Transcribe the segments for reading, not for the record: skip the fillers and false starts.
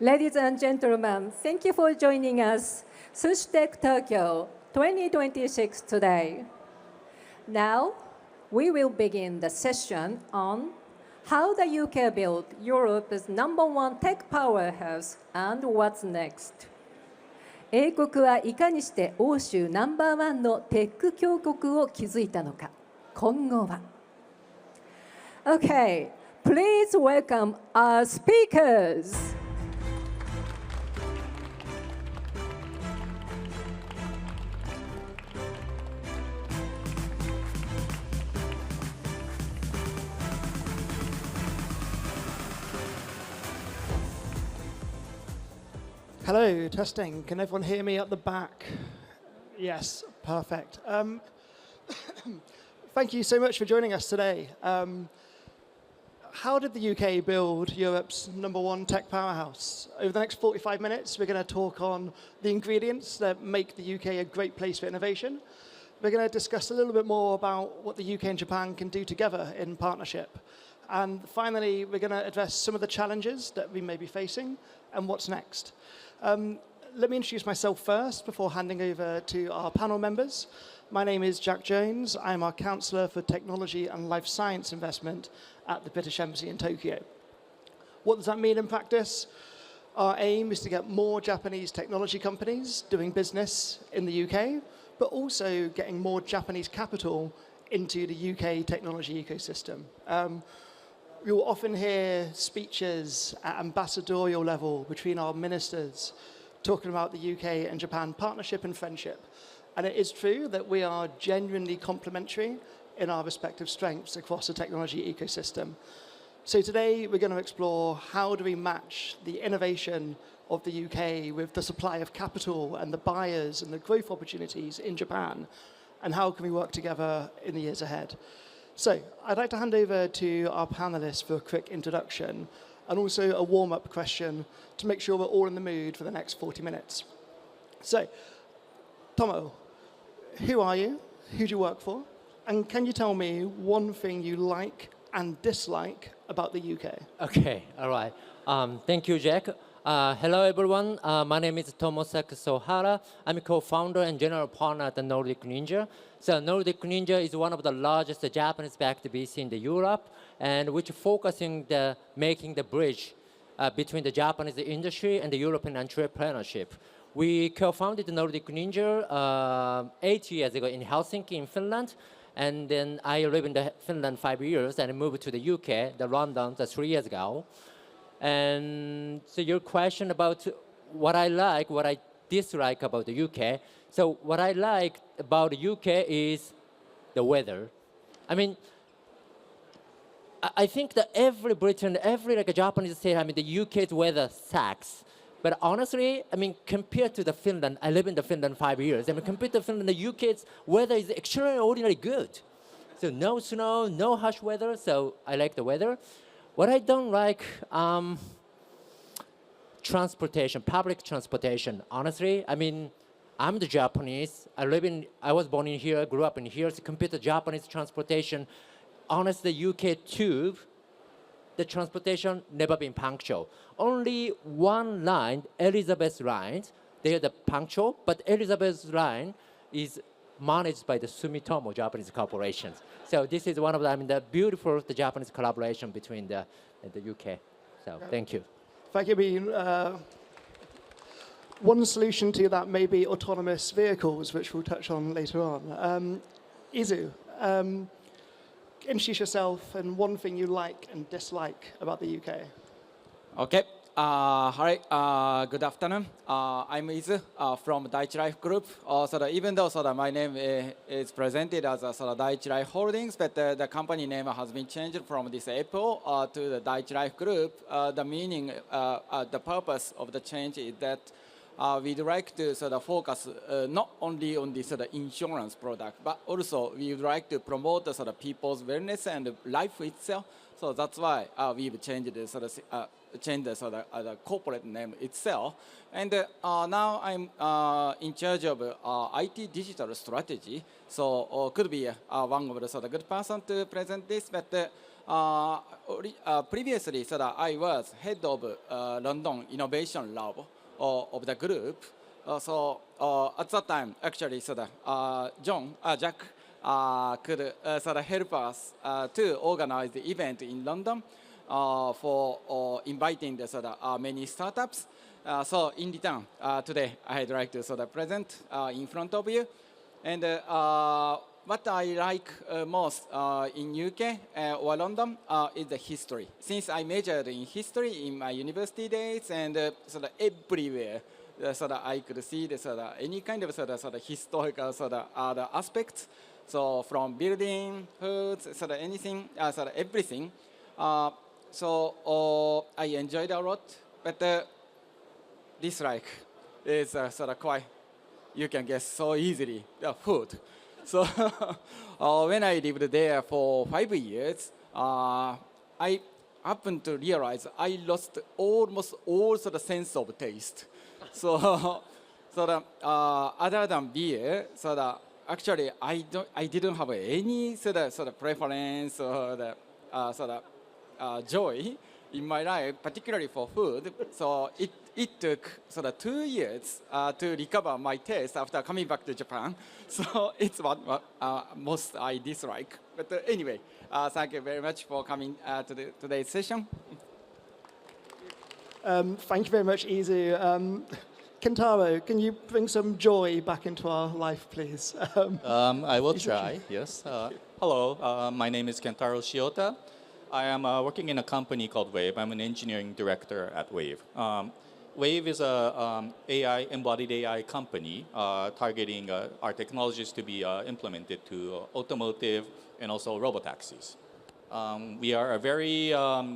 Ladies and gentlemen, thank you for joining us, SushiTech Tokyo 2026 today. Now, we will begin the session on how the UK built Europe's #1 tech powerhouse and what's next. 英国はいかにして欧州#1のテック強国を築いたのか、今後は。Okay, please welcome our speakers. Hello, testing. Can everyone hear me at the back? Yes, perfect. Thank you so much for joining us today. How did the UK build Europe's #1 tech powerhouse? Over the next 45 minutes, we're going to talk on the ingredients that make the UK a great place for innovation. We're going to discuss a little bit more about what the UK and Japan can do together in partnership. And finally, we're going to address some of the challenges that we may be facing and what's next. Let me introduce myself first before handing over to our panel members. My name is Jack Jones. I'm our Councillor for Technology and Life Science Investment at the British Embassy in Tokyo. What does that mean in practice? Our aim is to get more Japanese technology companies doing business in the UK, but also getting more Japanese capital into the UK technology ecosystem. We will often hear speeches at ambassadorial level between our ministers talking about the UK and Japan partnership and friendship. And it is true that we are genuinely complementary in our respective strengths across the technology ecosystem. So today we're going to explore how do we match the innovation of the UK with the supply of capital and the buyers and the growth opportunities in Japan, and how can we work together in the years ahead. So I'd like to hand over to our panelists for a quick introduction and also a warm-up question to make sure we're all in the mood for the next 40 minutes. So, Tomo, who are you? Who do you work for? And can you tell me one thing you like and dislike about the UK? Okay, all right. Thank you, Jack. Hello, everyone. My name is Tomosaku Sohara. I'm a co-founder and general partner at the Nordic Ninja. So Nordic Ninja is one of the largest Japanese-backed VC in Europe, and which focusing the making the bridge between the Japanese industry and the European entrepreneurship. We co-founded the Nordic Ninja 8 years ago in Helsinki, in Finland. And then I lived in Finland 5 years and moved to the UK, the London, 3 years ago. And so your question about what I like, what I dislike about the UK. So what I like about the UK is the weather. I mean, I think that every Britain, every like a Japanese state, I mean, the UK's weather sucks. But honestly, I mean, compared to the Finland, I live in the Finland 5 years. I mean, compared to Finland, the UK's weather is extraordinarily good. So no snow, no harsh weather. So I like the weather. What I don't like, transportation, public transportation. Honestly, I mean, I'm the Japanese. I was born in here, grew up in here. So compared to Japanese transportation, honestly, UK tube, the transportation never been punctual. Only one line, Elizabeth line, they are the punctual, but Elizabeth line is managed by the Sumitomo Japanese corporations. So this is one of the, I mean, the beautiful the Japanese collaboration between the UK. So thank you. Thank you. One solution to that may be autonomous vehicles, which we'll touch on later on. Izu, introduce yourself and one thing you like and dislike about the UK. Okay. Hi. Good afternoon. I'm Izu from Daiichi Life Group. Even though my name is presented as Daiichi Life Holdings, but the company name has been changed from this April to the Daiichi Life Group. The meaning, the purpose of the change is that we'd like to focus not only on this insurance product, but also we would like to promote the people's wellness and life itself. So that's why we've changed the corporate name itself. And now I'm in charge of IT digital strategy. So could be one of the good person to present this. But Previously, so that I was head of London Innovation Lab of the group. At that time, actually, so that Jack could sort of help us to organize the event in London for inviting the sort of many startups. So in return, today I'd like to sort of present in front of you. And what I like most in UK or London is the history. Since I majored in history in my university days, and sort of everywhere, sort of I could see the sort of any kind of sort of historical sort of other aspects. So from building, foods, sort of anything, sort of everything. I enjoyed a lot, but dislike is sort of quite, you can guess so easily, the food. So when I lived there for 5 years, I happened to realize I lost almost all sort of sense of taste. So other than beer, actually I didn't have any sort of preference or the joy in my life, particularly for food. So it took sort of 2 years to recover my taste after coming back to Japan. So it's what most I dislike. But anyway, thank you very much for coming to today's session. Thank you very much, Izu. Kentaro, can you bring some joy back into our life, please? I will try, yes. Hello, my name is Kentaro Shiota. I am working in a company called Wave. I'm an engineering director at Wave. Wave is a embodied AI company targeting our technologies to be implemented to automotive and also robotaxis. We are a very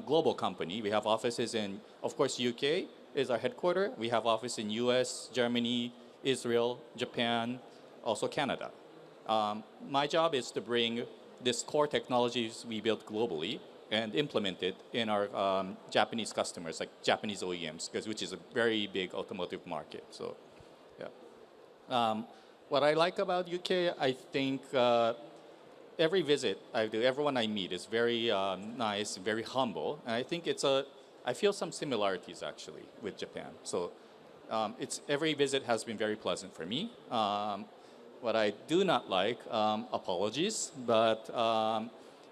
global company. We have offices in, of course, UK is our headquarters. We have office in US, Germany, Israel, Japan, also Canada. My job is to bring this core technologies we built globally and implement it in our Japanese customers, like Japanese OEMs, which is a very big automotive market. So, yeah. What I like about UK, I think every visit I do, everyone I meet is very nice, very humble, and I think I feel some similarities actually with Japan. So, every visit has been very pleasant for me. What I do not like, apologies, but.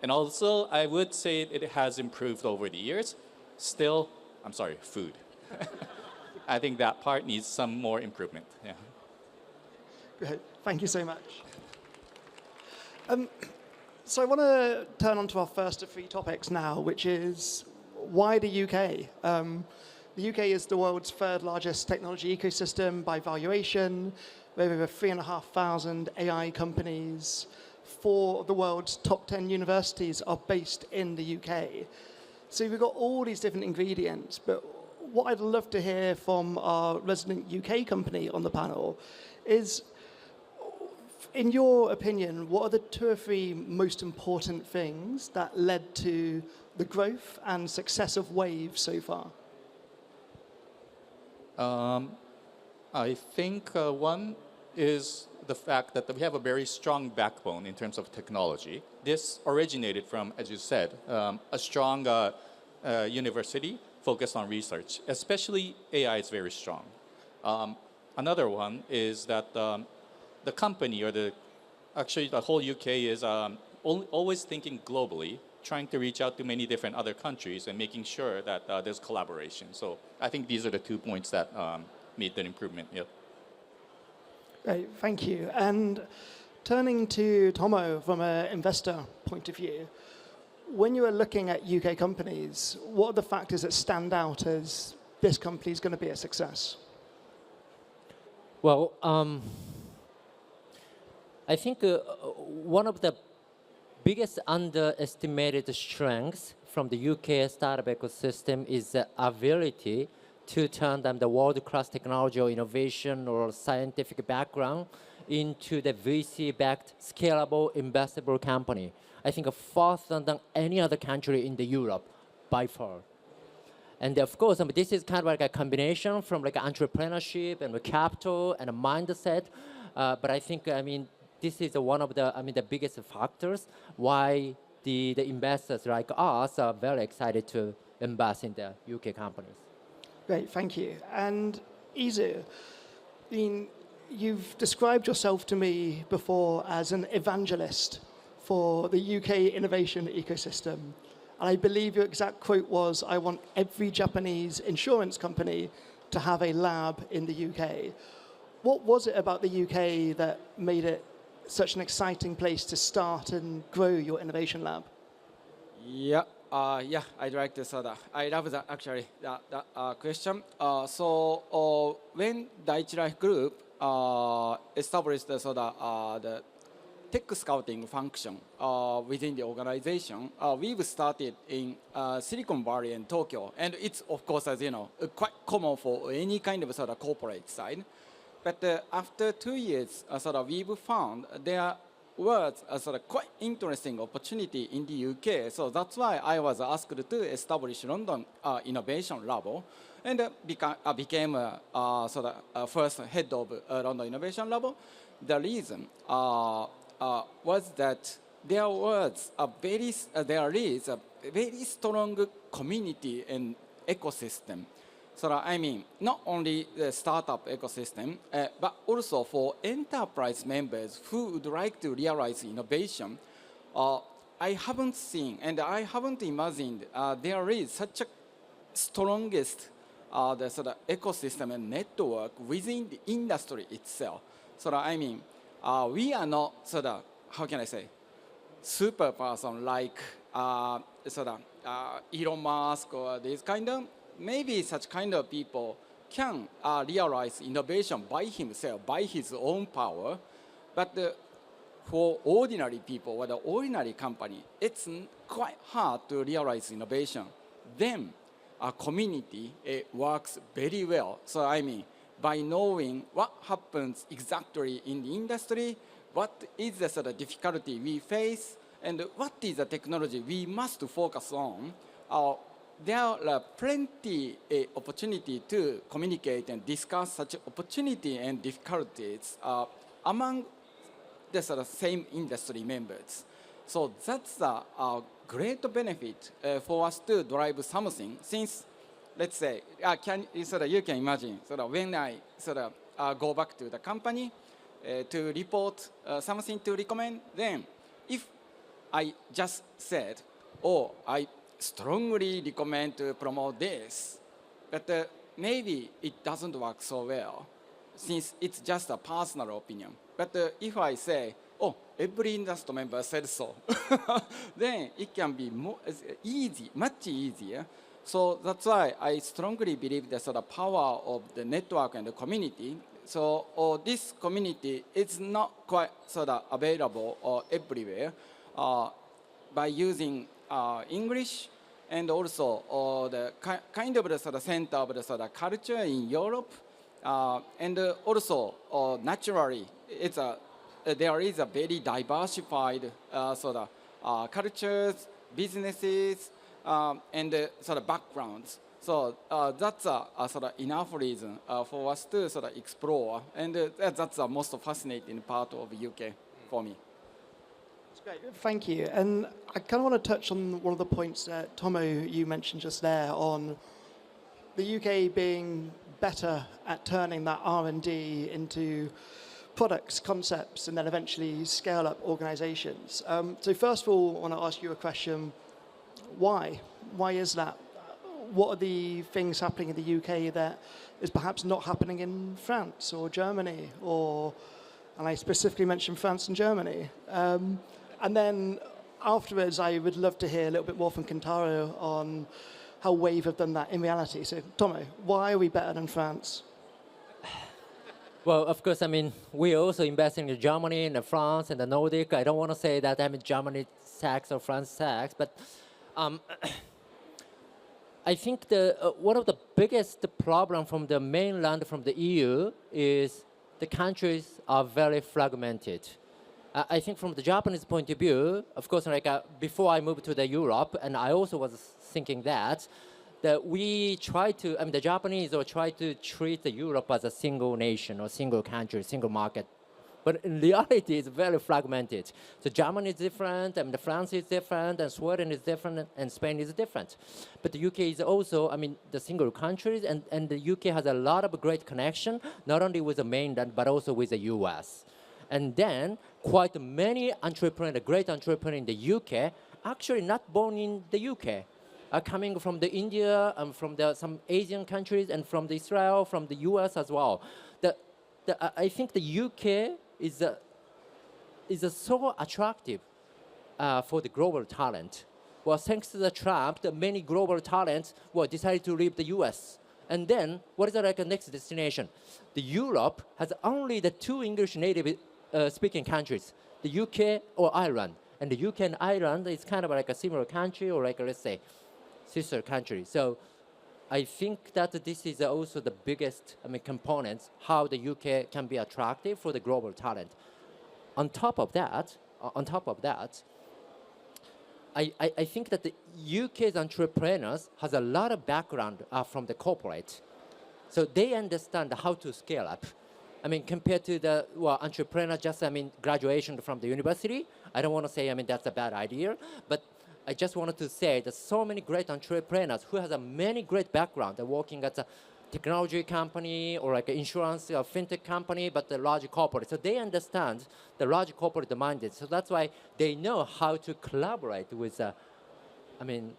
And also, I would say it has improved over the years. Still, I'm sorry, food. I think that part needs some more improvement. Yeah. Great. Thank you so much. So I want to turn on to our first of 3 topics now, which is why the UK? The UK is the world's 3rd largest technology ecosystem by valuation. We have over 3,500 AI companies. 4 of the world's top 10 universities are based in the UK. So we've got all these different ingredients, but what I'd love to hear from our resident UK company on the panel is, in your opinion, what are the 2 or 3 most important things that led to the growth and success of Wave so far? I think one is the fact that we have a very strong backbone in terms of technology. This originated from, as you said, a strong university focused on research, especially AI is very strong. Another one is that the company actually the whole UK is always thinking globally, trying to reach out to many different other countries and making sure that there's collaboration. So I think these are the 2 points that made the improvement. Yep. Great, thank you. And turning to Tomo from an investor point of view, when you are looking at UK companies, what are the factors that stand out as this company is going to be a success? Well, I think one of the biggest underestimated strengths from the UK startup ecosystem is the ability to turn them the world-class technology or innovation or scientific background into the VC-backed, scalable, investable company. I think faster than any other country in the Europe, by far. And of course, this is kind of like a combination from like entrepreneurship and capital and a mindset. But I think, this is one of the biggest factors why the investors like us are very excited to invest in the UK companies. Great, thank you. And Izu, I mean, you've described yourself to me before as an evangelist for the UK innovation ecosystem. And I believe your exact quote was, I want every Japanese insurance company to have a lab in the UK. What was it about the UK that made it such an exciting place to start and grow your innovation lab? Yeah, I'd like to say that. I love that actually, that question. When Daiichi Life Group established the tech scouting function within the organization, we've started in Silicon Valley and Tokyo, and it's of course, as you know, quite common for any kind of corporate side. But after 2 years, we've found there was a quite interesting opportunity in the UK. So that's why I was asked to establish London Innovation Lab, and became first head of London Innovation Lab. The reason was that there is a very strong community and ecosystem. So I mean, not only the startup ecosystem, but also for enterprise members who would like to realize innovation. I haven't seen and I haven't imagined there is such a strongest ecosystem and network within the industry itself. So I mean, we are not how can I say, super person like Elon Musk or this kind of. Maybe such kind of people can realize innovation by himself, by his own power. But for ordinary people or the ordinary company, it's quite hard to realize innovation. Then a community works very well. So I mean, by knowing what happens exactly in the industry, what is the difficulty we face, and what is the technology we must focus on, there are plenty opportunity to communicate and discuss such opportunity and difficulties among the same industry members. So that's a great benefit for us to drive something. Since, let's say, you can imagine, when I go back to the company to report something to recommend, then if I just said, oh, I strongly recommend to promote this, but maybe it doesn't work so well, since it's just a personal opinion. But if I say, oh, every industry member said so, then it can be much easier. So that's why I strongly believe the power of the network and the community. So this community is not quite available everywhere. By using English, and also the kind of the center of the culture in Europe, and also naturally, there is a very diversified cultures, businesses, and backgrounds. So that's enough reason for us to explore, and that's the most fascinating part of UK for me. Great, thank you. And I kind of want to touch on one of the points that Tomo, you mentioned just there on the UK being better at turning that R&D into products, concepts, and then eventually scale up organizations. So first of all, I want to ask you a question. Why? Why is that? What are the things happening in the UK that is perhaps not happening in France or Germany, and I specifically mentioned France and Germany. And then afterwards, I would love to hear a little bit more from Kentaro on how Wave have done that in reality. So, Tomo, why are we better than France? Well, of course, I mean, we also invest in Germany and France and the Nordic. I don't want to say that I'm Germany tax or France tax, but I think one of the biggest problem from the mainland, from the EU, is the countries are very fragmented. I think from the Japanese point of view, of course, before I moved to the Europe, and I also was thinking that we try to, the Japanese try to treat the Europe as a single nation or single country, single market But in reality, it's very fragmented. So Germany is different, and France is different, and Sweden is different, and Spain is different. But the UK is also, I mean, the single countries, and the UK has a lot of great connection, not only with the mainland, but also with the US. And then quite many entrepreneurs, great entrepreneurs in the UK, actually not born in the UK, are coming from the India and from some Asian countries and from the Israel, from the US as well. I think the UK is so attractive for the global talent. Well, thanks to the Trump, the many global talents decided to leave the US. And then, what is the next destination? The Europe has only the two English native speaking countries, the UK or Ireland. And the UK and Ireland is kind of like a similar country, or like, let's say, sister country. So I think that this is also the biggest components, how the UK can be attractive for the global talent. On top of that, I think that the UK's entrepreneurs has a lot of background from the corporate. So they understand how to scale up. I mean, compared to the entrepreneur just, graduation from the university, I don't want to say, that's a bad idea, but I just wanted to say that so many great entrepreneurs who has a many great background, they're working at a technology company or like an insurance or fintech company, but the large corporate. So they understand the large corporate mindset. So that's why they know how to collaborate with,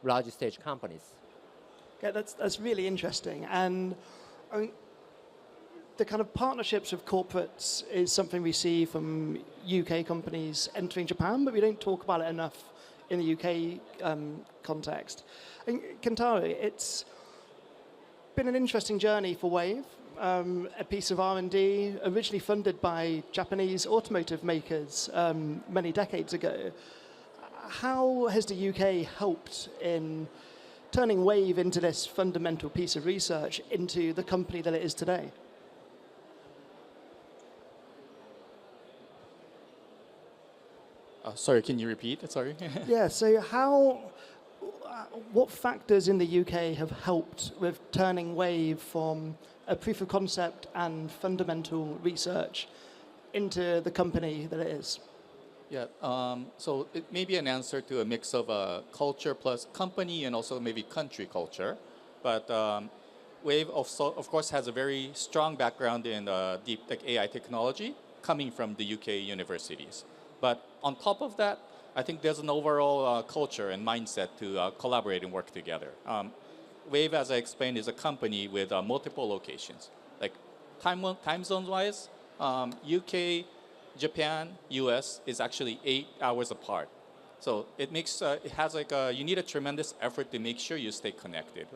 large stage companies. Yeah, that's really interesting. And I mean, the kind of partnerships with corporates is something we see from UK companies entering Japan, but we don't talk about it enough in the UK context. And Kentaro, it's been an interesting journey for Wave, a piece of R&D originally funded by Japanese automotive makers many decades ago. How has the UK helped in turning Wave into this fundamental piece of research into the company that it is today? Sorry, can you repeat? Sorry. Yeah, so what factors in the UK have helped with turning Wave from a proof of concept and fundamental research into the company that it is? Yeah, so it may be an answer to a mix of culture plus company and also maybe country culture. But Wave, of course, has a very strong background in deep tech AI technology coming from the UK universities. But on top of that, I think there's an overall culture and mindset to collaborate and work together. Wave, as I explained, is a company with multiple locations. Like time zones-wise, UK, Japan, US is actually 8 hours apart. So it has like you need a tremendous effort to make sure you stay connected.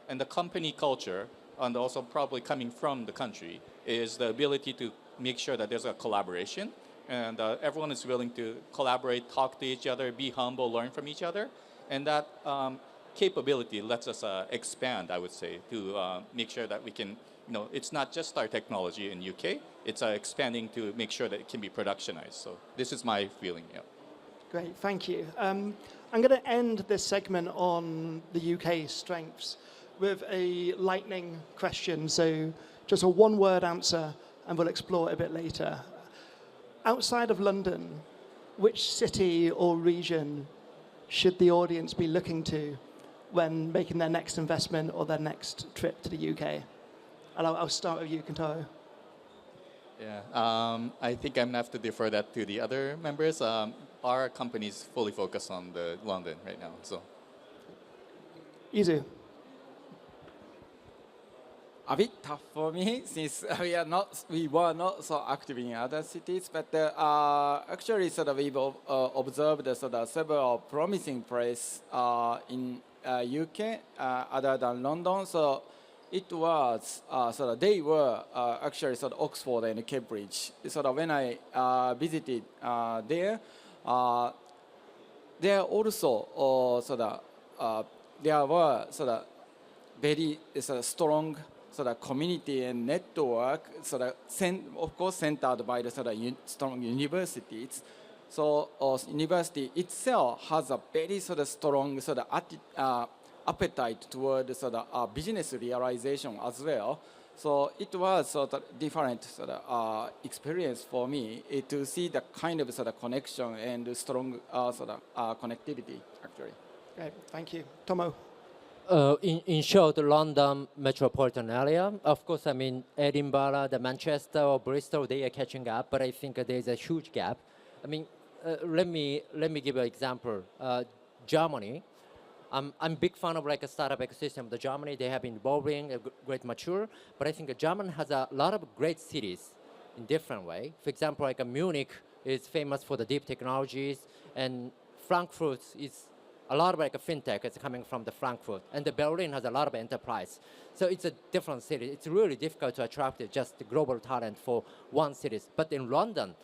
And the company culture, and also probably coming from the country, is the ability to make sure that there's a collaboration. And everyone is willing to collaborate, talk to each other, be humble, learn from each other. And that capability lets us expand, I would say, to make sure that we can, it's not just our technology in UK, it's expanding to make sure that it can be productionized. So this is my feeling, yeah. Great, thank you. I'm going to end this segment on the UK strengths with a lightning question. So just a one-word answer, and we'll explore it a bit later. Outside of London, which city or region should the audience be looking to when making their next investment or their next trip to the UK? And I'll start with you, Kentaro. Yeah, I think I'm going to have to defer that to the other members. Our company is fully focused on London right now. So, Izu. A bit tough for me since we were not so active in other cities, but actually we've observed several promising places in UK other than London. So it was they were actually Oxford and Cambridge. When I visited there also there were very strong community and network, of course centered by the strong universities. So university itself has a very strong appetite toward business realization as well. So it was sort of different sort of experience for me to see the kind of sort of connection and strong sort of connectivity actually. Great, thank you. Tomo? In short, London metropolitan area. Of course, I mean Edinburgh, the Manchester or Bristol, they are catching up, but I think there's a huge gap. I mean, let me give an example. Germany. I'm big fan of like a startup ecosystem. The Germany, they have been evolving, great mature, but I think Germany has a lot of great cities in different way. For example, like Munich is famous for the deep technologies, and Frankfurt is a lot of like a fintech is coming from the Frankfurt, and the Berlin has a lot of enterprise. So it's a different city. It's really difficult to attract just the global talent for one city. But in London,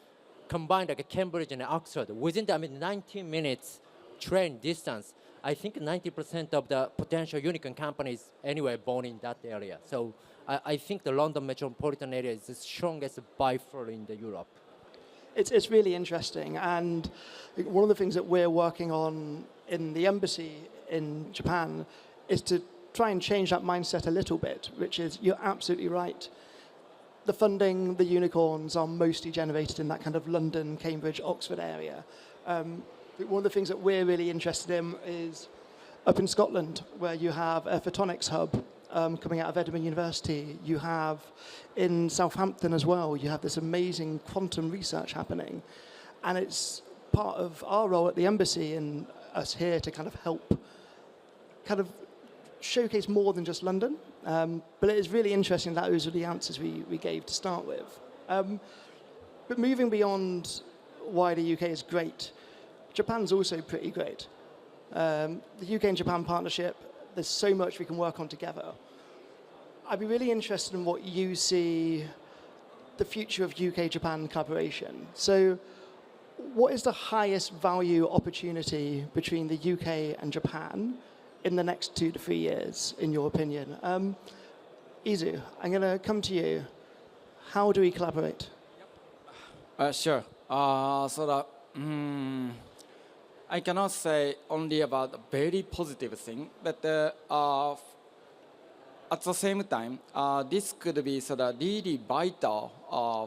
combined like Cambridge and Oxford, within 19 minutes train distance, I think 90% of the potential unicorn companies anyway born in that area. So I think the London metropolitan area is the strongest by far in the Europe. It's really interesting, and one of the things that we're working on in the embassy in Japan is to try and change that mindset a little bit, which is, you're absolutely right. The funding, the unicorns are mostly generated in that kind of London, Cambridge, Oxford area. One of the things that we're really interested in is up in Scotland, where you have a photonics hub coming out of Edinburgh University. You have in Southampton as well, you have this amazing quantum research happening. And it's part of our role at the embassy and us here to kind of help kind of showcase more than just London. But it is really interesting that those are the answers we gave to start with. But moving beyond why the UK is great, Japan's also pretty great. The UK and Japan partnership, there's so much we can work on together. I'd be really interested in what you see the future of UK-Japan collaboration. So what is the highest value opportunity between the UK and Japan in the next 2 to 3 years, in your opinion? Izu, I'm going to come to you. How do we collaborate? Sure. I cannot say only about a very positive thing, but at the same time, this could be sort of really vital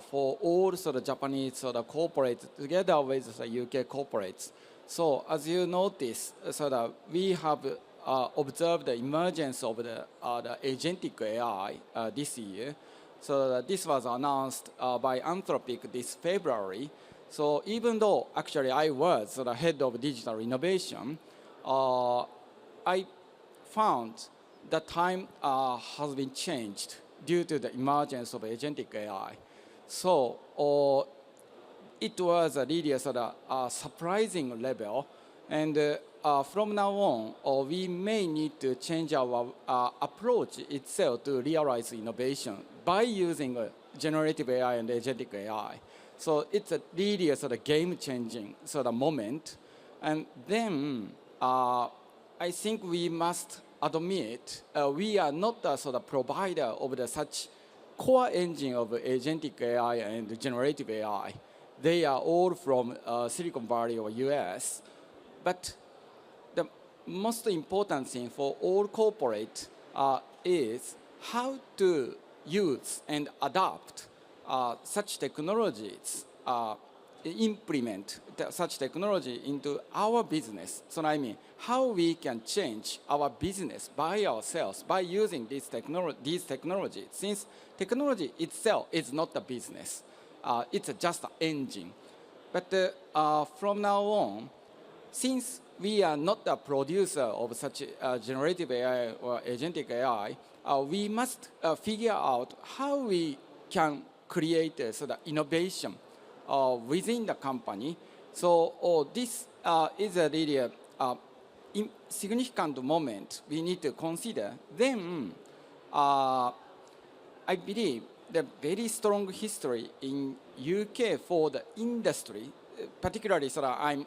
for all sort of Japanese sort of corporates together with the UK corporates. So as you notice, sort of we have observed the emergence of the agentic AI this year. So this was announced by Anthropic this February. So even though actually I was the head of digital innovation, I found that time has been changed due to the emergence of agentic AI. So it was really a sort of surprising level. And from now on, we may need to change our approach itself to realize innovation by using generative AI and agentic AI. So it's really a sort of game-changing sort of moment. And then I think we must admit we are not a sort of provider of such core engine of agentic AI and generative AI. They are all from Silicon Valley or US. But the most important thing for all corporate is how to use and adapt such technologies, implement such technology into our business. So I mean, how we can change our business by ourselves by using these technologies. Since technology itself is not a business, it's just an engine. But from now on, since we are not a producer of such generative AI or agentic AI, we must figure out how we can create a sort of innovation within the company. So this is a really significant moment we need to consider. Then I believe the very strong history in UK for the industry, particularly sort of I'm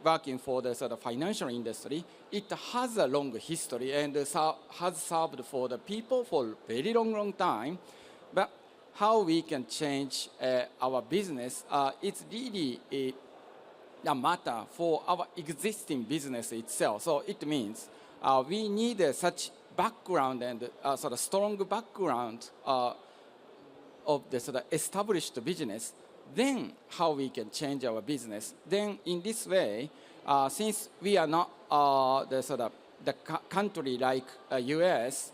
working for the sort of financial industry, it has a long history and has served for the people for a very long time. But how we can change our business, it's really a matter for our existing business itself. So it means we need such background and sort of strong background of the sort of established business, then how we can change our business. Then in this way, since we are not the sort of the country like US,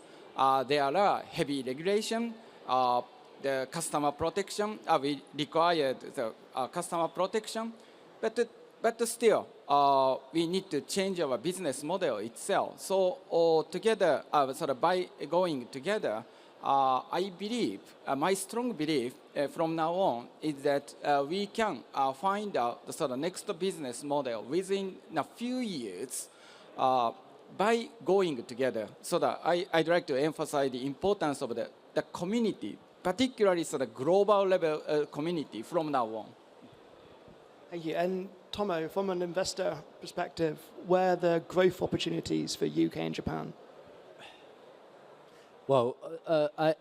there are heavy regulation, the customer protection. We required the customer protection, but still we need to change our business model itself. So together, sort of by going together, I believe, my strong belief from now on is that we can find out the sort of next business model within a few years by going together. So that I'd like to emphasize the importance of the community, particularly sort of global level community from now on. Thank you. And Tomo, from an investor perspective, where are the growth opportunities for UK and Japan? Well,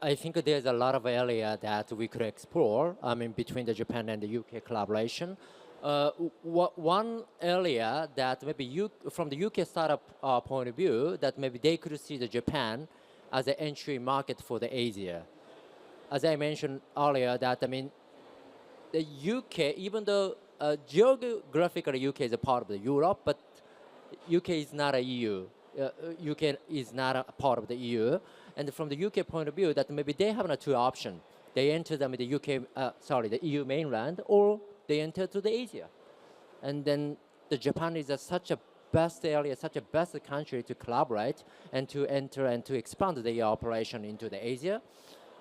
I think there's a lot of area that we could explore. I mean, between the Japan and the UK collaboration. One area that maybe from the UK startup point of view, that maybe they could see the Japan as an entry market for the Asia. As I mentioned earlier, that I mean, the UK, even though geographically UK is a part of the Europe, but UK is not a EU. UK is not a part of the EU. And from the UK point of view, that maybe they have two options. They enter them with the the EU mainland, or they enter to the Asia. And then the Japan is such a best area, such a best country to collaborate and to enter and to expand their operation into the Asia.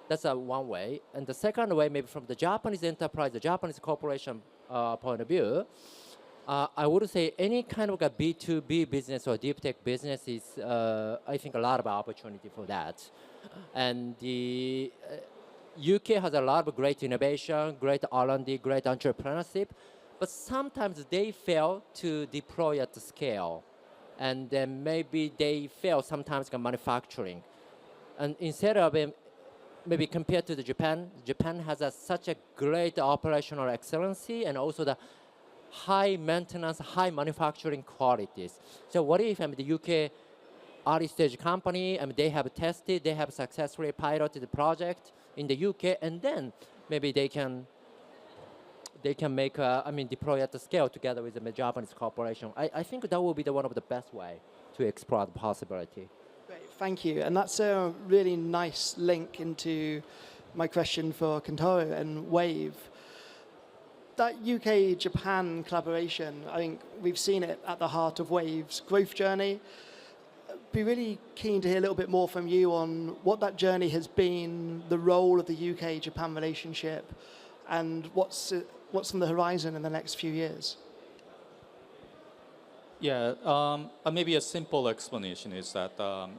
That's one way. And the second way, maybe from the Japanese enterprise, the Japanese corporation point of view, I would say any kind of a B2B business or deep tech business is, I think, a lot of opportunity for that. And the UK has a lot of great innovation, great R&D, great entrepreneurship, but sometimes they fail to deploy at the scale. And then maybe they fail sometimes in manufacturing. And instead of maybe compared to the Japan has such a great operational excellency and also the high maintenance, high manufacturing qualities. So what if the UK early stage company, they have tested, they have successfully piloted the project in the UK, and then maybe they can make, deploy at the scale together with the Japanese corporation. I think that will be one of the best way to explore the possibility. Great, thank you. And that's a really nice link into my question for Kentaro and Wave. That UK-Japan collaboration, I think we've seen it at the heart of Wave's growth journey. Be really keen to hear a little bit more from you on what that journey has been, the role of the UK-Japan relationship, and what's on the horizon in the next few years. Yeah, maybe a simple explanation is that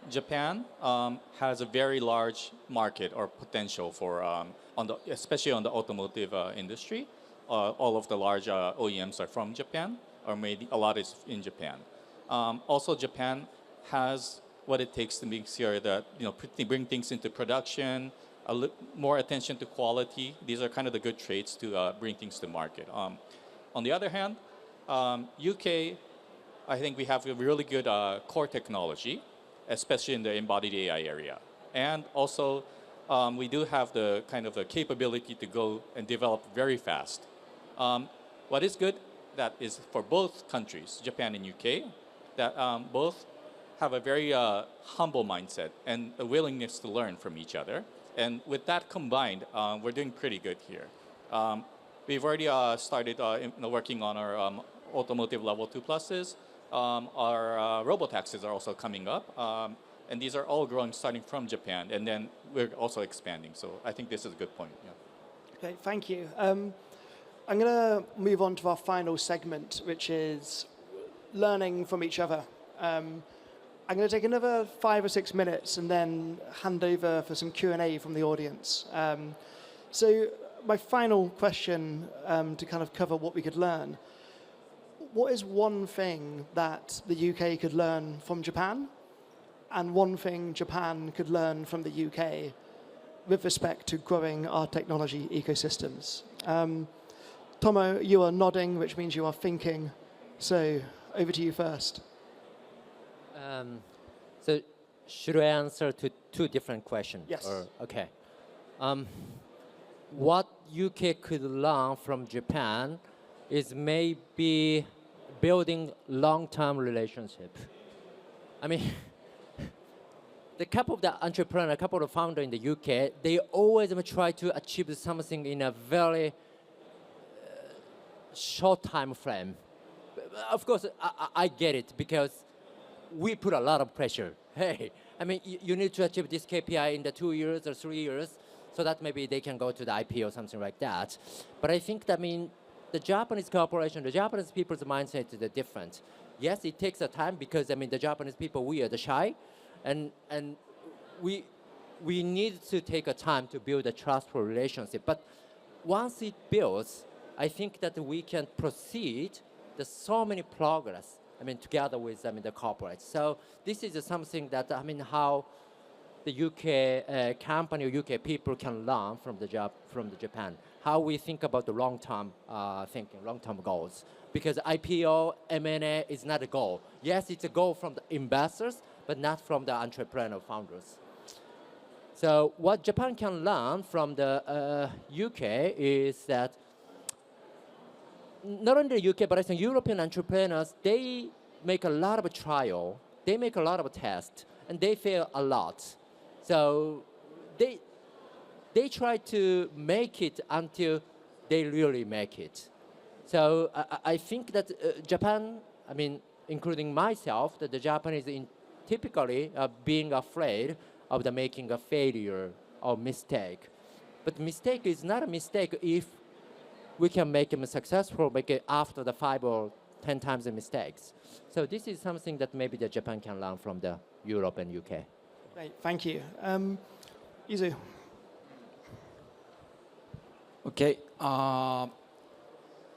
Japan has a very large market or potential for, especially on the automotive industry. All of the large OEMs are from Japan, or maybe a lot is in Japan. Also, Japan has what it takes to make sure that bring things into production, more attention to quality. These are kind of the good traits to bring things to market. On the other hand, UK, I think we have a really good core technology, especially in the embodied AI area, and also we do have the kind of the capability to go and develop very fast. What is good, that is for both countries, Japan and UK, that both have a very humble mindset and a willingness to learn from each other. And with that combined, we're doing pretty good here. We've already started working on our automotive level 2+. Our robotaxis are also coming up. And these are all growing starting from Japan. And then we're also expanding. So I think this is a good point. Yeah. Okay, thank you. I'm going to move on to our final segment, which is learning from each other. I'm going to take another 5 or 6 minutes and then hand over for some Q&A from the audience. So my final question to kind of cover what we could learn. What is one thing that the UK could learn from Japan and one thing Japan could learn from the UK with respect to growing our technology ecosystems? Tomo, you are nodding, which means you are thinking. So over to you first. So should I answer to two different questions? Yes. Okay. What UK could learn from Japan is maybe building long-term relationship. I mean, the couple of the entrepreneur, a couple of founder in the UK, they always try to achieve something in a very short time frame. Of course, I get it because we put a lot of pressure. Hey, I mean, you need to achieve this KPI in the 2 years or 3 years so that maybe they can go to the IP or something like that. But I think that, I mean, the Japanese corporation, the Japanese people's mindset is different. Yes, it takes a time because, I mean, the Japanese people, we are the shy, and we need to take a time to build a trustful relationship. But once it builds, I think that we can proceed. There's so many progress, I mean, together with, I mean, the corporates. So this is something that, I mean, how the UK company or UK people can learn from the Japan. How we think about the long-term thinking, long-term goals. Because IPO, M&A is not a goal. Yes, it's a goal from the investors, but not from the entrepreneur founders. So what Japan can learn from the UK is that not only the UK, but I think European entrepreneurs, they make a lot of trial, they make a lot of tests, and they fail a lot. So they try to make it until they really make it. So I think that Japan, I mean, including myself, that the Japanese typically being afraid of the making a failure or mistake. But mistake is not a mistake if we can make them successful, make it after the 5 or 10 times the mistakes. So this is something that maybe the Japan can learn from the Europe and UK. Great, thank you. Izu. Okay.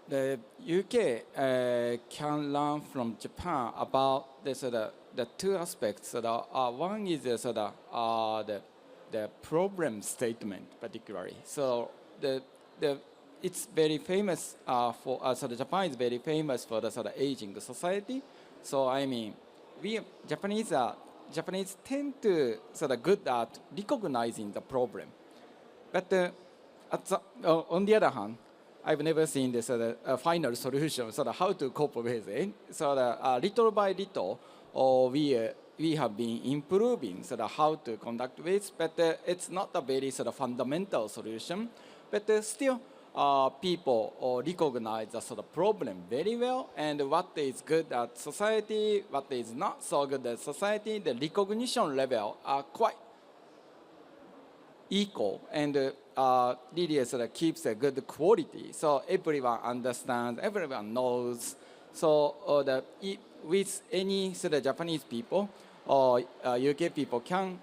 The UK can learn from Japan about the two aspects. One is the problem statement, particularly. So it's very famous for Japan is very famous for the aging society. So I mean, we Japanese tend to good at recognizing the problem, but on the other hand, I've never seen this final solution. How to cope with it. Little by little, we have been improving how to conduct with, but it's not a very fundamental solution. But still, people recognize the problem very well, and what is good at society, what is not so good at society, the recognition level are quite equal, and really keeps a good quality. So everyone understands, everyone knows. So with any Japanese people or UK people can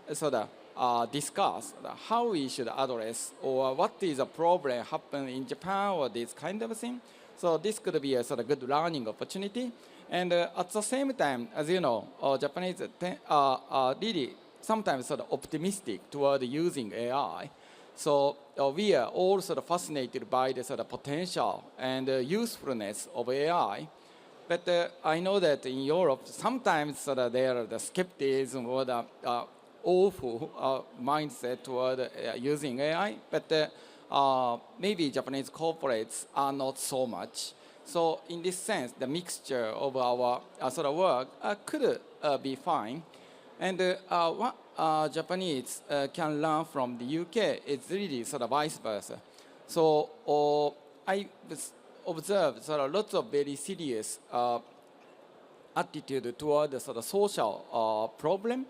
discuss how we should address or what is a problem happen in Japan or this kind of thing. So this could be a good learning opportunity. And at the same time, as you know, Japanese are really sometimes optimistic toward using AI. So we are all fascinated by the potential and usefulness of AI. But I know that in Europe, sometimes there are the skepticism or the awful mindset toward using AI. But maybe Japanese corporates are not so much. So in this sense, the mixture of our work could be fine. And what Japanese can learn from the UK is really vice versa. So I observed lots of very serious attitude toward the social problem,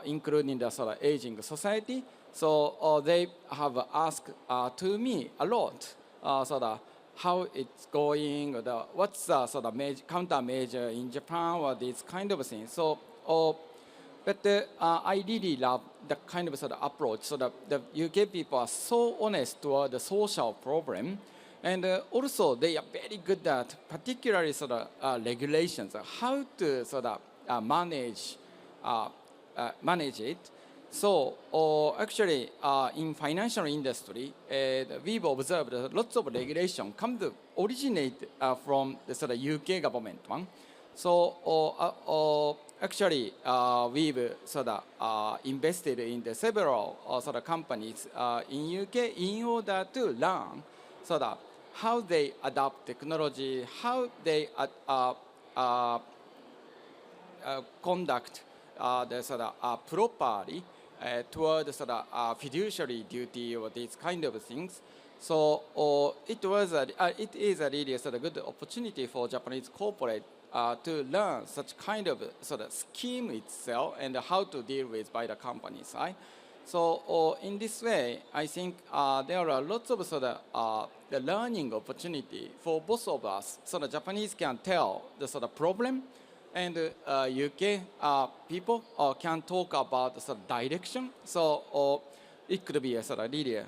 including the aging society. So they have asked to me a lot, how it's going, what's the countermeasure in Japan, or this kind of thing. So, but I really love the kind of approach. So the UK people are so honest toward the social problem, and also they are very good at particularly regulations, how to manage it. So actually, in financial industry, we've observed lots of regulation come to originate from the UK government one. So actually, we've sort of invested in the several sort of companies in UK in order to learn sort of how they adopt technology, how they conduct the sort of properly toward sort of fiduciary duty or these kind of things. So it is a really sort of good opportunity for Japanese corporate to learn such kind of sort of scheme itself and how to deal with by the company side. So in this way, I think there are lots of sort of the learning opportunity for both of us. So the Japanese can tell the sort of problem, and UK people can talk about the sort of direction. So it could be a sort of really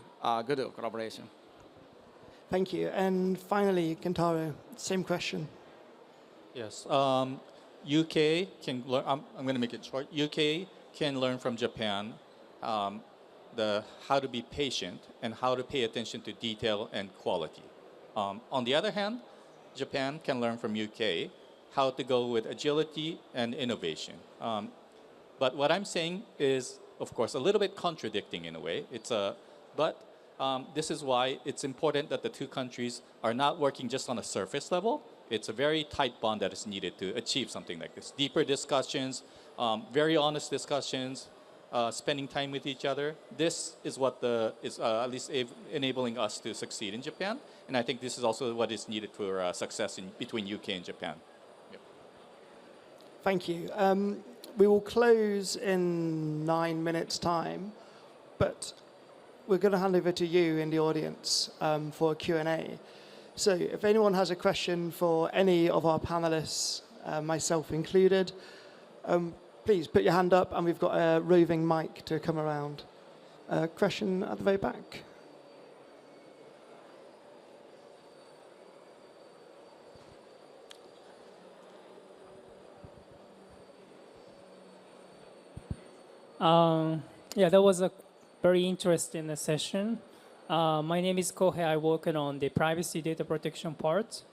good collaboration. Thank you. And finally, Kentaro, same question. Yes. UK can learn. I'm going to make it short. UK can learn from Japan how to be patient and how to pay attention to detail and quality. On the other hand, Japan can learn from UK how to go with agility and innovation. But what I'm saying is, of course, a little bit contradicting in a way. This is why it's important that the two countries are not working just on a surface level. It's a very tight bond that is needed to achieve something like this. Deeper discussions, very honest discussions, spending time with each other. This is what is at least enabling us to succeed in Japan. And I think this is also what is needed for success between UK and Japan. Yep. Thank you. We will close in 9 minutes' time, but we're going to hand over to you in the audience for a Q&A. So if anyone has a question for any of our panelists, myself included, please put your hand up, and we've got a roving mic to come around. Question at the very back. Yeah, that was a very interesting session. My name is Kohei. I work on the privacy data protection part.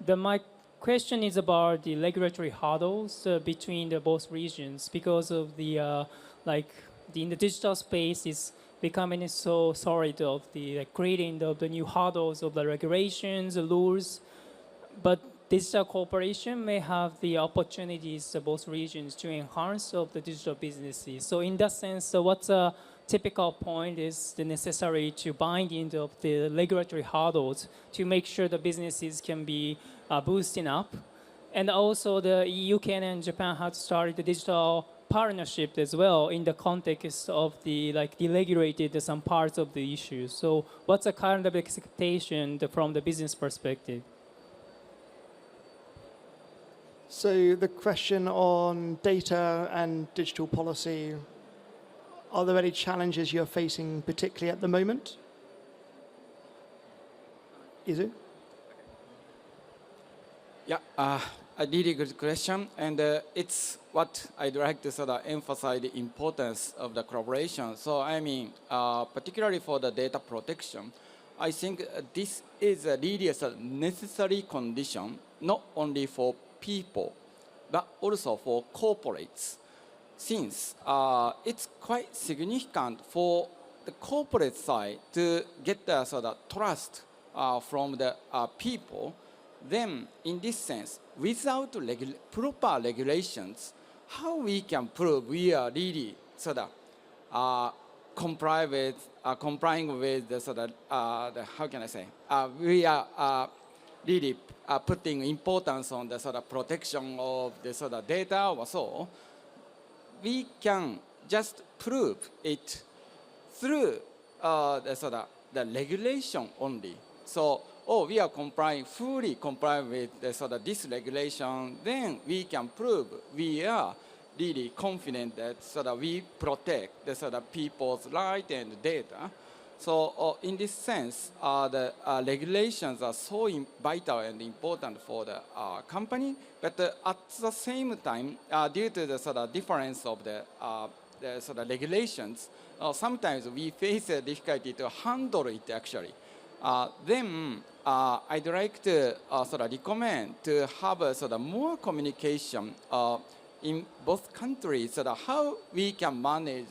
My question is about the regulatory hurdles between the both regions, because of the in the digital space is becoming so solid of the creating of the new hurdles of the regulations, the rules, but digital cooperation may have the opportunities of both regions to enhance of the digital businesses. So in that sense, what's a typical point is the necessary to bind into the regulatory hurdles to make sure the businesses can be boosting up. And also the UK and Japan have started the digital partnership as well in the context of the deregulated some parts of the issues. So what's a kind of expectation from the business perspective? So the question on data and digital policy, are there any challenges you're facing particularly at the moment? Izu? Yeah, a really good question, and it's what I'd like to sort of emphasize the importance of the collaboration. So I mean, particularly for the data protection, I think this is a really a necessary condition, not only for people, but also for corporates, since it's quite significant for the corporate side to get the sort of trust from the people. Then, in this sense, without proper regulations, how we can prove we are really sort of complying with the sort of how can I say, we are really putting importance on the sort of protection of the sort of data or so. We can just prove it through the sort of the regulation only. So, we are fully complying with the sort of this regulation, then we can prove we are really confident that sort of we protect the sort of people's right and data. So in this sense, the regulations are so vital and important for the company, but at the same time, due to the sort of difference of the sort of regulations, sometimes we face a difficulty to handle it actually. Then I'd like to sort of recommend to have a sort of more communication in both countries, how we can manage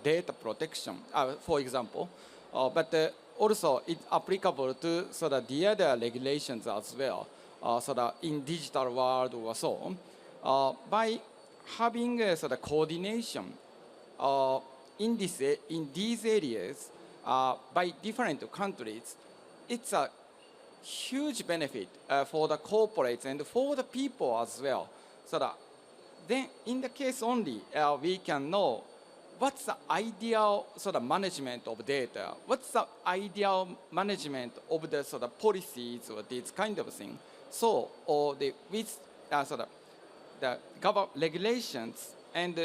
data protection, for example, but also it's applicable to the other regulations as well, in digital world or so on. By having coordination in these areas by different countries, it's a huge benefit for the corporates and for the people as well. So that then, in the case only, we can know what's the ideal management of data, what's the ideal management of the policies or these kind of thing. So, or the with the regulations and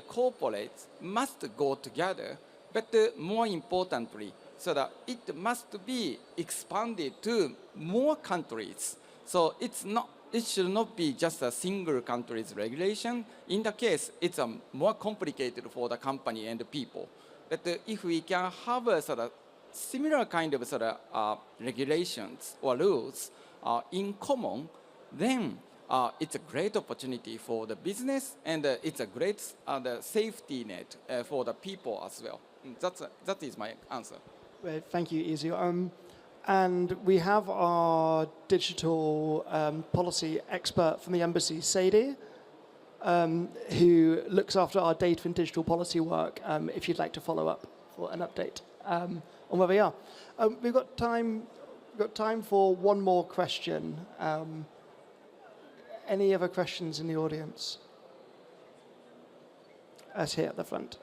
corporates must go together, but more importantly, so that it must be expanded to more countries. So it should not be just a single country's regulation. In the case, it's more complicated for the company and the people. But if we can have a similar kind of regulations or rules in common, then it's a great opportunity for the business, and it's a great the safety net for the people as well. That is my answer. Right, thank you, Izu. And we have our digital policy expert from the embassy, Sadie, who looks after our data and digital policy work, if you'd like to follow up for an update on where we are. We've got time for one more question. Any other questions in the audience? Us here at the front.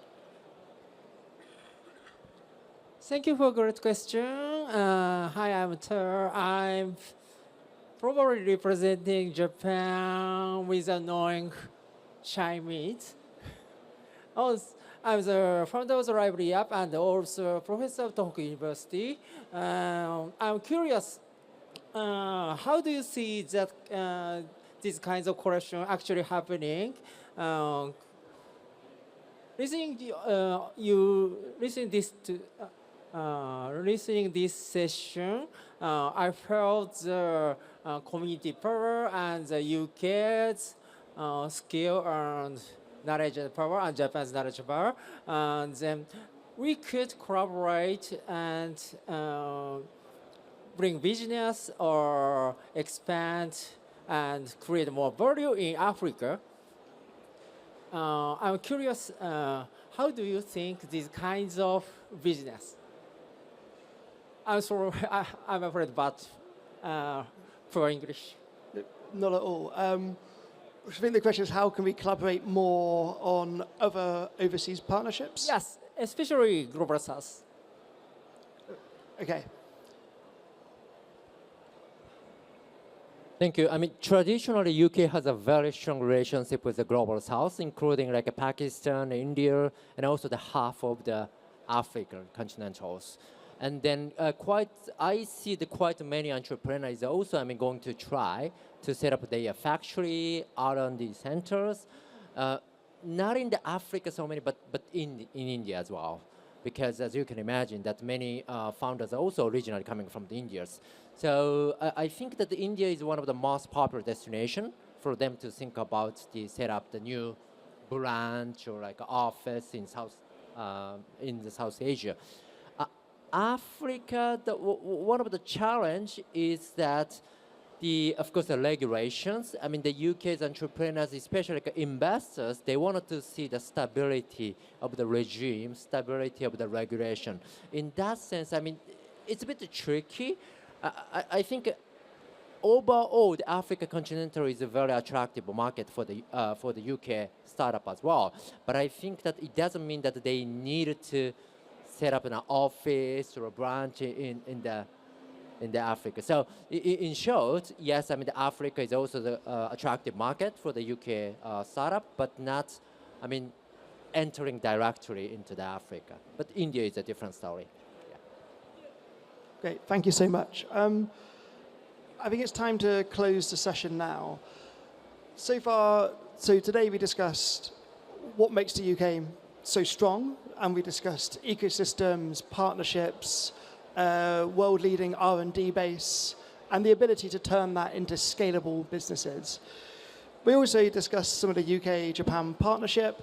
Thank you for a great question. Hi, I'm Ter. I'm probably representing Japan with annoying Chinese. Also, I'm the founder of the library app and also professor of Tohoku University. I'm curious, how do you see that these kinds of questions actually happening? Listening this session, I felt the community power and the UK's skill and knowledge and power and Japan's knowledge and power. And then we could collaborate and bring business or expand and create more value in Africa. I'm curious, how do you think these kinds of business? I'm sorry, I'm afraid, but for English. Not at all. I think the question is, how can we collaborate more on other overseas partnerships? Yes, especially Global South. Okay. Thank you. I mean, traditionally, UK has a very strong relationship with the Global South, including like Pakistan, India, and also the half of the African continentals. And then I see quite many entrepreneurs also, going to try to set up their factory, R&D centers, not in the Africa so many, but in India as well. Because as you can imagine, that many founders are also originally coming from the Indias. So I think that India is one of the most popular destinations for them to think about set up the new branch or like office in the South Asia. Africa, one of the challenge is that of course, the regulations. I mean, the UK's entrepreneurs, especially like investors, they wanted to see the stability of the regime, stability of the regulation. In that sense, I mean, it's a bit tricky. I think overall, the Africa continental is a very attractive market for the UK startup as well. But I think that it doesn't mean that they need to set up an office or a branch in the Africa. So in short, yes, I mean, the Africa is also the attractive market for the UK startup, but not, entering directly into the Africa. But India is a different story. Yeah. Great, thank you so much. I think it's time to close the session now. So today we discussed what makes the UK so strong, and we discussed ecosystems, partnerships, world-leading R&D base, and the ability to turn that into scalable businesses. We also discussed some of the UK-Japan partnership.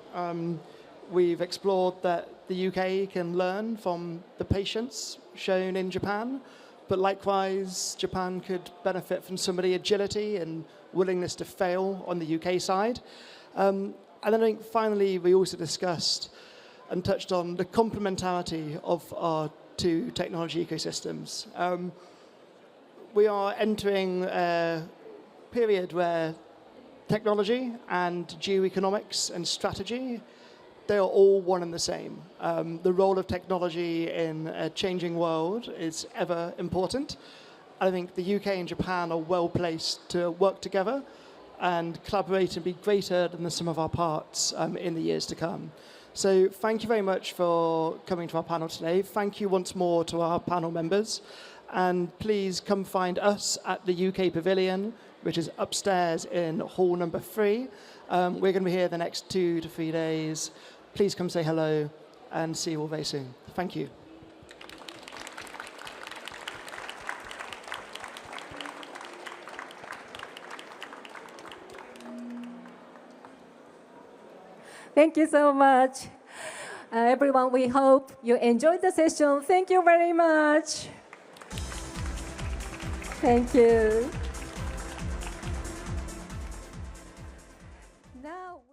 We've explored that the UK can learn from the patience shown in Japan, but likewise, Japan could benefit from some of the agility and willingness to fail on the UK side. And then I think finally, we also discussed and touched on the complementarity of our two technology ecosystems. We are entering a period where technology and geoeconomics and strategy, they are all one and the same. The role of technology in a changing world is ever important. I think the UK and Japan are well placed to work together and collaborate and be greater than the sum of our parts in the years to come. So thank you very much for coming to our panel today. Thank you once more to our panel members. And please come find us at the UK Pavilion, which is upstairs in hall number 3. We're going to be here the next 2 to 3 days. Please come say hello and see you all very soon. Thank you. Thank you so much. Everyone, we hope you enjoyed the session. Thank you very much. Thank you.